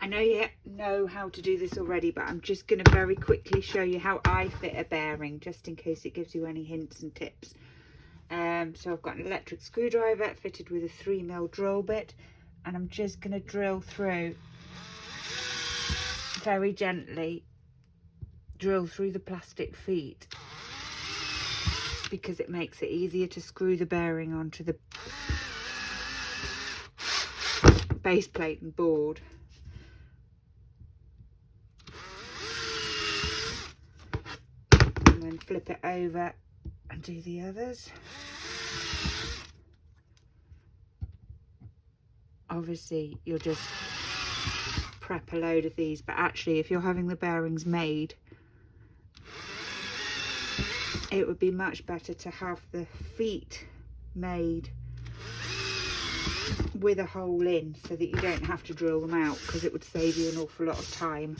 I know you know how to do this already, but I'm just going to very quickly show you how I fit a bearing, just in case it gives you any hints and tips. So I've got an electric screwdriver fitted with a 3mm drill bit, and I'm just going to drill through very gently, drill through the plastic feet, because it makes it easier to screw the bearing onto the base plate and board. And then flip it over and do the others. Obviously you'll just prep a load of these, but actually if you're having the bearings made, it would be much better to have the feet made with a hole in, so that you don't have to drill them out, because it would save you an awful lot of time.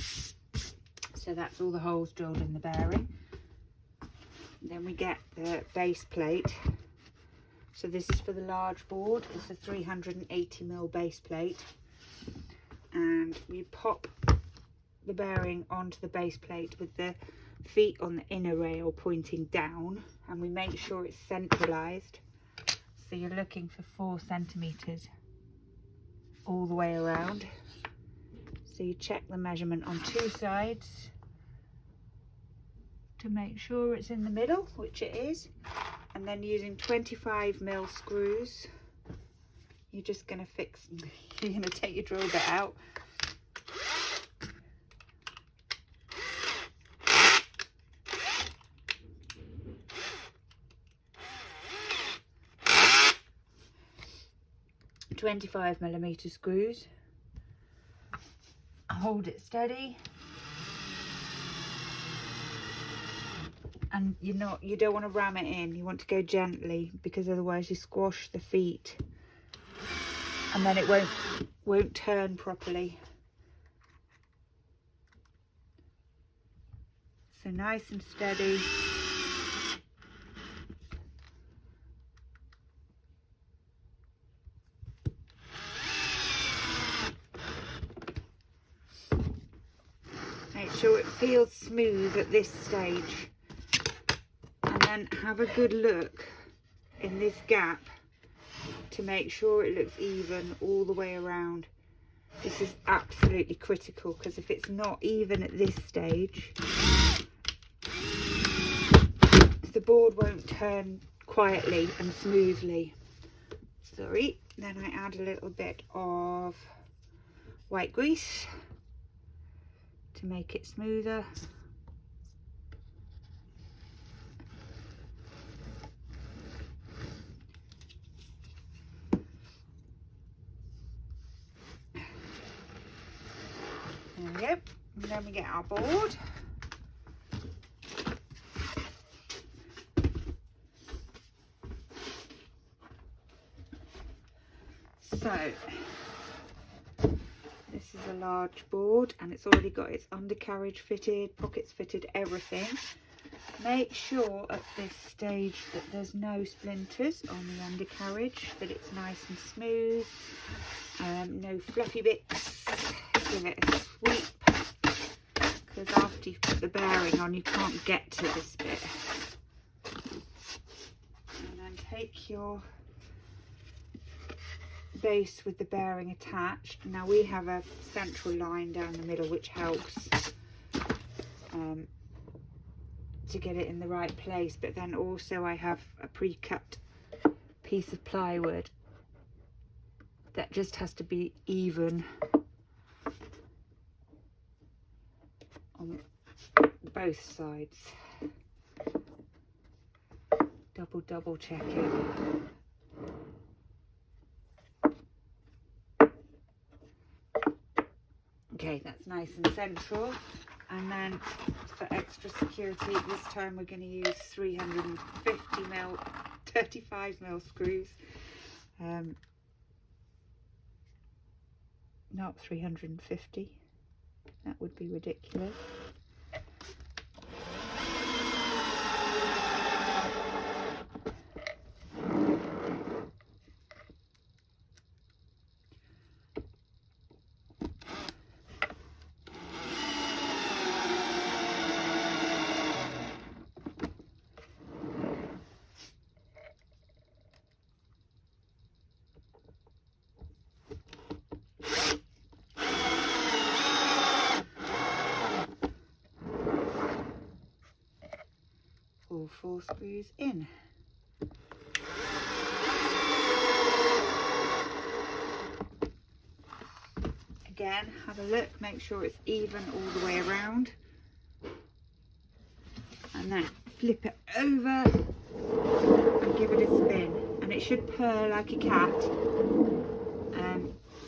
So that's all the holes drilled in the bearing. Then we get the base plate. So this is for the large board. It's a 380mm base plate, and we pop the bearing onto the base plate with the feet on the inner rail pointing down, and we make sure it's centralized. So you're looking for 4 centimeters all the way around. So you check the measurement on 2 sides to make sure it's in the middle, which it is. And then using 25mm screws, you're just going to fix, you're going to take your drill bit out. .25mm screws. Hold it steady. And you don't want to ram it in, you want to go gently, because otherwise you squash the feet and then it won't turn properly. So nice and steady. Make sure it feels smooth at this stage. And have a good look in this gap to make sure it looks even all the way around. This is absolutely critical, because if it's not even at this stage, the board won't turn quietly and smoothly. Sorry. Then I add a little bit of white grease to make it smoother. There we go. And then we get our board. So this is a large board, and it's already got its undercarriage fitted, pockets fitted, everything. Make sure at this stage that there's no splinters on the undercarriage, that it's nice and smooth, no fluffy bits. Give it a sweep, because after you've put the bearing on, you can't get to this bit. And then take your base with the bearing attached. Now we have a central line down the middle, which helps to get it in the right place, but then also I have a pre-cut piece of plywood that just has to be even on both sides. Double check it. Okay, that's nice and central. And then for extra security, this time we're going to use 350mm 35mm screws, not 350, that would be ridiculous. all 4 screws in. Again, have a look, make sure it's even all the way around, and then flip it over and give it a spin, and it should purr like a cat.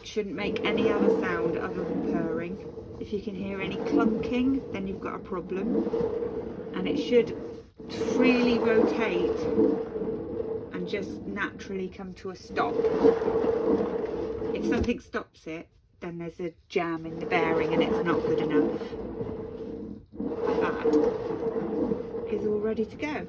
Shouldn't make any other sound other than purring. If you can hear any clunking, then you've got a problem, and it should freely rotate and just naturally come to a stop. If something stops it, then there's a jam in the bearing and it's not good enough. That is all ready to go.